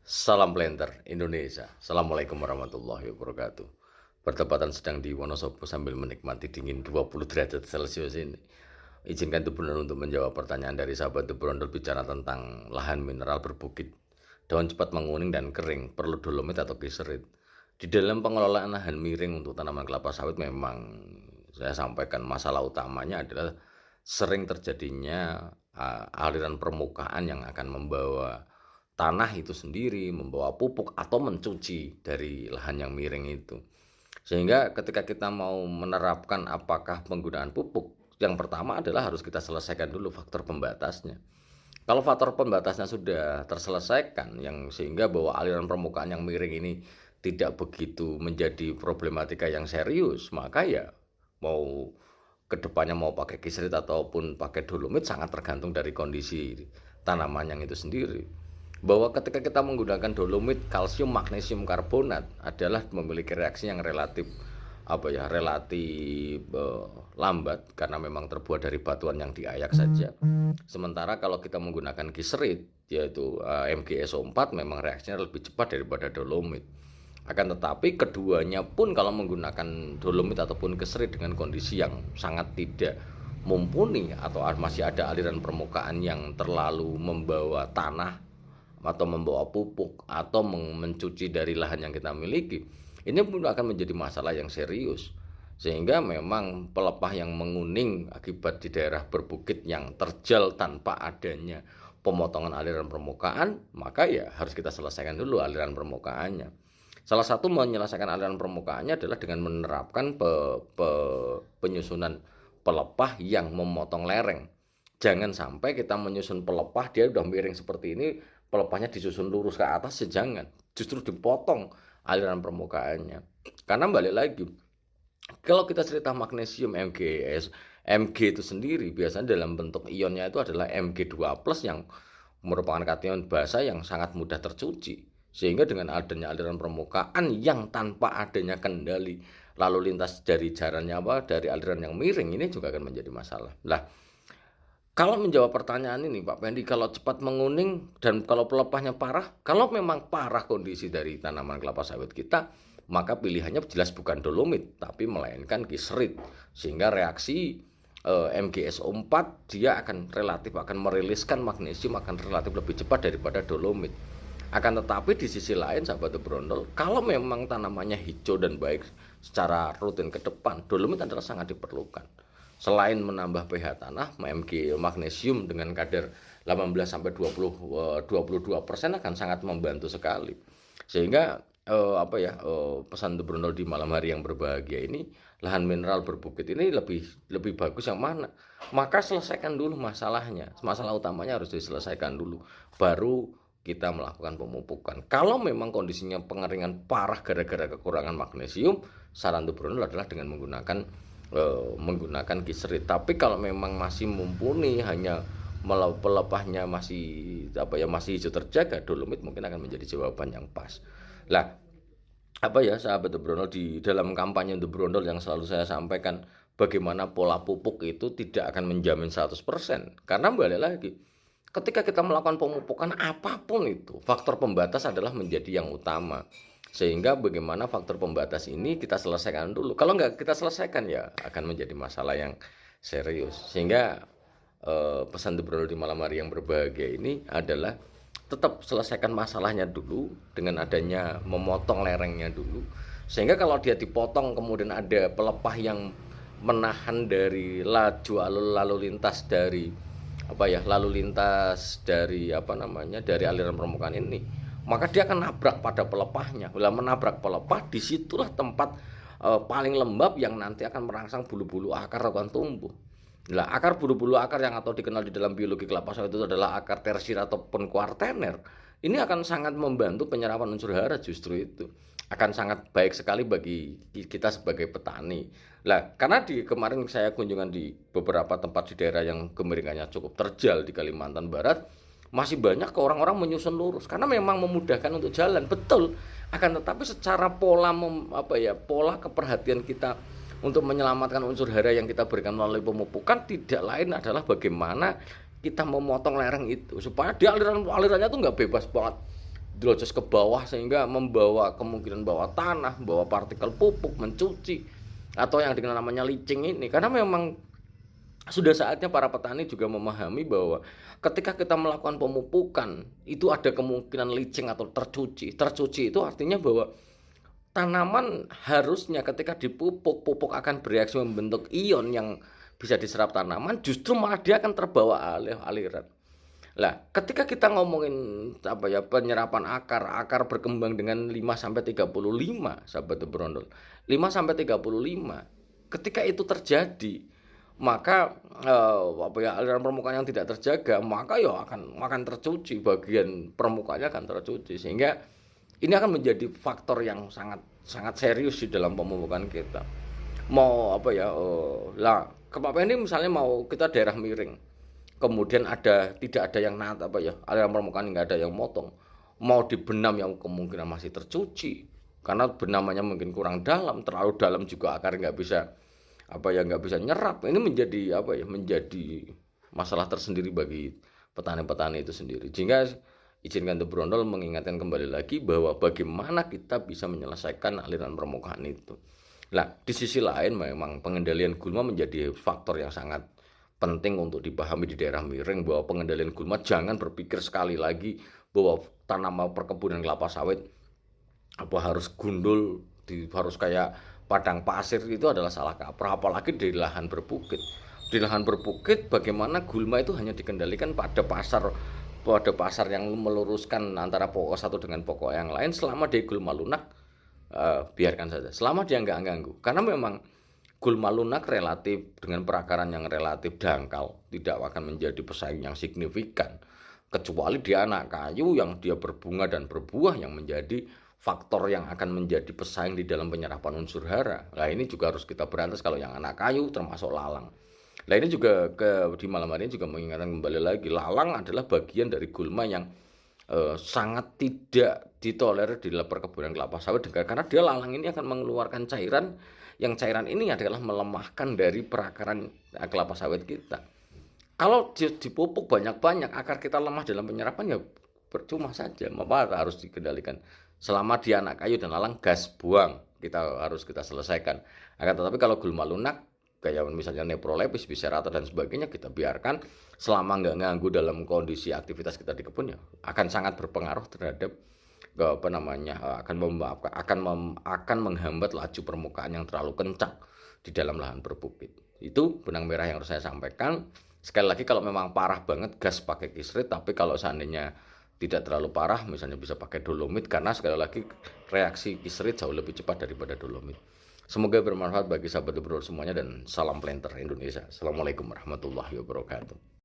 Salam Blender Indonesia. Assalamualaikum warahmatullahi wabarakatuh. Bertepatan sedang di Wonosobo sambil menikmati dingin 20 derajat Celcius ini. Izinkan The Brondol untuk menjawab pertanyaan dari sahabat The Brondol bicara tentang lahan mineral berbukit. Daun cepat menguning dan kering, perlu dolomit atau kiserit. Di dalam pengelolaan lahan miring untuk tanaman kelapa sawit memang saya sampaikan masalah utamanya adalah sering terjadinya aliran permukaan yang akan membawa tanah itu sendiri, membawa pupuk atau mencuci dari lahan yang miring itu. Sehingga ketika kita mau menerapkan apakah penggunaan pupuk, yang pertama adalah harus kita selesaikan dulu faktor pembatasnya. Kalau faktor pembatasnya sudah terselesaikan, yang sehingga bahwa aliran permukaan yang miring ini tidak begitu menjadi problematika yang serius, maka ya mau kedepannya mau pakai kisrit ataupun pakai dolomit sangat tergantung dari kondisi tanaman yang itu sendiri. Bahwa ketika kita menggunakan dolomit, kalsium, magnesium karbonat adalah memiliki reaksi yang relatif lambat karena memang terbuat dari batuan yang diayak saja. Sementara kalau kita menggunakan kiserit yaitu MgSO4 memang reaksinya lebih cepat daripada dolomit. Akan tetapi keduanya pun kalau menggunakan dolomit ataupun kiserit dengan kondisi yang sangat tidak mumpuni atau masih ada aliran permukaan yang terlalu membawa tanah atau membawa pupuk atau mencuci dari lahan yang kita miliki, ini pun akan menjadi masalah yang serius. Sehingga memang pelepah yang menguning akibat di daerah berbukit yang terjal tanpa adanya pemotongan aliran permukaan, maka ya harus kita selesaikan dulu aliran permukaannya. Salah satu menyelesaikan aliran permukaannya adalah dengan menerapkan penyusunan pelepah yang memotong lereng. Jangan sampai kita menyusun pelepah dia udah miring seperti ini, pelepahnya disusun lurus ke atas, jangan. Justru dipotong aliran permukaannya. Karena balik lagi, kalau kita cerita magnesium Mg itu sendiri biasanya dalam bentuk ionnya itu adalah Mg2+ yang merupakan kation basa yang sangat mudah tercuci. Sehingga dengan adanya aliran permukaan yang tanpa adanya kendali lalu lintas dari jarannya dari aliran yang miring, ini juga akan menjadi masalah. Nah, kalau menjawab pertanyaan ini Pak Pendi, kalau cepat menguning dan kalau pelepahnya parah, kalau memang parah kondisi dari tanaman kelapa sawit kita, maka pilihannya jelas bukan dolomit, tapi melainkan kiserit. Sehingga reaksi MgSO4 dia akan meriliskan magnesium akan relatif lebih cepat daripada dolomit. Akan tetapi di sisi lain sahabat The Brondol, kalau memang tanamannya hijau dan baik secara rutin ke depan, dolomit adalah sangat diperlukan. Selain menambah pH tanah, magnesium dengan kadar 18-22% akan sangat membantu sekali. Sehingga pesan The Brondol di malam hari yang berbahagia ini, lahan mineral berbukit ini lebih bagus yang mana? Maka selesaikan dulu masalahnya. Masalah utamanya harus diselesaikan dulu, baru kita melakukan pemupukan. Kalau memang kondisinya pengeringan parah gara-gara kekurangan magnesium, saran The Brondol adalah dengan menggunakan kiserit. Tapi kalau memang masih mumpuni, hanya pelepahnya masih hijau terjaga, dolomit mungkin akan menjadi jawaban yang pas. Lah, sahabat The Brondol, di dalam kampanye The Brondol yang selalu saya sampaikan, bagaimana pola pupuk itu tidak akan menjamin 100%. Karena balik lagi, ketika kita melakukan pemupukan apapun itu, faktor pembatas adalah menjadi yang utama. Sehingga bagaimana faktor pembatas ini kita selesaikan dulu. Kalau nggak kita selesaikan ya akan menjadi masalah yang serius. Sehingga pesan The Brondol di malam hari yang berbahagia ini adalah tetap selesaikan masalahnya dulu dengan adanya memotong lerengnya dulu. Sehingga kalau dia dipotong kemudian ada pelepah yang menahan dari laju lalu lintas dari dari aliran permukaan ini, maka dia akan nabrak pada pelepahnya. Bila menabrak pelepah, disitulah tempat paling lembab yang nanti akan merangsang bulu-bulu akar akan tumbuh. Nah, akar bulu-bulu akar yang atau dikenal di dalam biologi kelapa sawit itu adalah akar tersier ataupun kuartener. Ini akan sangat membantu penyerapan unsur hara, justru itu akan sangat baik sekali bagi kita sebagai petani. Nah, karena kemarin saya kunjungan di beberapa tempat di daerah yang kemiringannya cukup terjal di Kalimantan Barat, masih banyak orang-orang menyusun lurus karena memang memudahkan untuk jalan, betul. Akan tetapi secara pola keperhatian kita untuk menyelamatkan unsur hara yang kita berikan melalui pemupukan tidak lain adalah bagaimana kita memotong lereng itu supaya dia alirannya tuh nggak bebas banget drojos ke bawah sehingga membawa kemungkinan bawa tanah, bawa partikel pupuk, mencuci atau yang dikenal namanya leaching ini. Karena memang sudah saatnya para petani juga memahami bahwa ketika kita melakukan pemupukan itu ada kemungkinan leaching atau tercuci. Tercuci itu artinya bahwa tanaman harusnya ketika dipupuk, pupuk akan bereaksi membentuk ion yang bisa diserap tanaman, justru malah dia akan terbawa aliran. Lah, ketika kita ngomongin penyerapan akar berkembang dengan 5 sampai 35, sahabat berondol. 5 sampai 35. Ketika itu terjadi, maka aliran permukaan yang tidak terjaga, maka ya akan tercuci, bagian permukaannya akan tercuci, sehingga ini akan menjadi faktor yang sangat sangat serius di dalam pemupukan kita. Mau kemarin ini misalnya mau kita daerah miring, kemudian tidak ada yang aliran permukaan nggak ada yang motong, mau dibenam yang kemungkinan masih tercuci karena benamannya mungkin kurang dalam, terlalu dalam juga akar nggak bisa nyerap. Ini menjadi masalah tersendiri bagi petani-petani itu sendiri. Sehingga izinkan untuk berondol mengingatkan kembali lagi bahwa bagaimana kita bisa menyelesaikan aliran permukaan itu. Nah, di sisi lain memang pengendalian gulma menjadi faktor yang sangat penting untuk dipahami di daerah miring, bahwa pengendalian gulma jangan berpikir sekali lagi bahwa tanaman perkebunan kelapa sawit harus gundul, harus kayak padang pasir, itu adalah salah kaprah. Apalagi di lahan berbukit. Di lahan berbukit bagaimana gulma itu hanya dikendalikan pada pasar yang meluruskan antara pokok satu dengan pokok yang lain. Selama dia gulma lunak, biarkan saja, selama dia nggak ganggu. Karena memang gulma lunak relatif dengan perakaran yang relatif dangkal, tidak akan menjadi pesaing yang signifikan, kecuali dia anak kayu yang dia berbunga dan berbuah yang menjadi faktor yang akan menjadi pesaing di dalam penyerapan unsur hara. Nah, ini juga harus kita berantas kalau yang anak kayu termasuk lalang. Nah, ini juga di malam hari ini juga mengingatkan kembali lagi, lalang adalah bagian dari gulma yang sangat tidak ditolerir di dalam perkebunan kelapa sawit, karena dia lalang ini akan mengeluarkan cairan, yang cairan ini adalah melemahkan dari perakaran kelapa sawit kita. Kalau dipupuk banyak-banyak, akar kita lemah dalam penyerapan, ya percuma saja. Maka harus dikendalikan. Selama dia anak kayu dan lalang, gas buang, harus kita selesaikan. Akan tetapi kalau gulma lunak, kayak misalnya neprolepis, biserata dan sebagainya, kita biarkan selama nggak ganggu dalam kondisi aktivitas kita di kebun, ya akan sangat berpengaruh terhadap akan menghambat laju permukaan yang terlalu kencang di dalam lahan berbukit. Itu benang merah yang harus saya sampaikan. Sekali lagi, kalau memang parah banget, gas pakai kisrit. Tapi kalau seandainya tidak terlalu parah, misalnya bisa pakai dolomit, karena sekali lagi reaksi kisrit jauh lebih cepat daripada dolomit. Semoga bermanfaat bagi sahabat berondol semuanya, dan salam planter Indonesia. Assalamualaikum warahmatullahi wabarakatuh.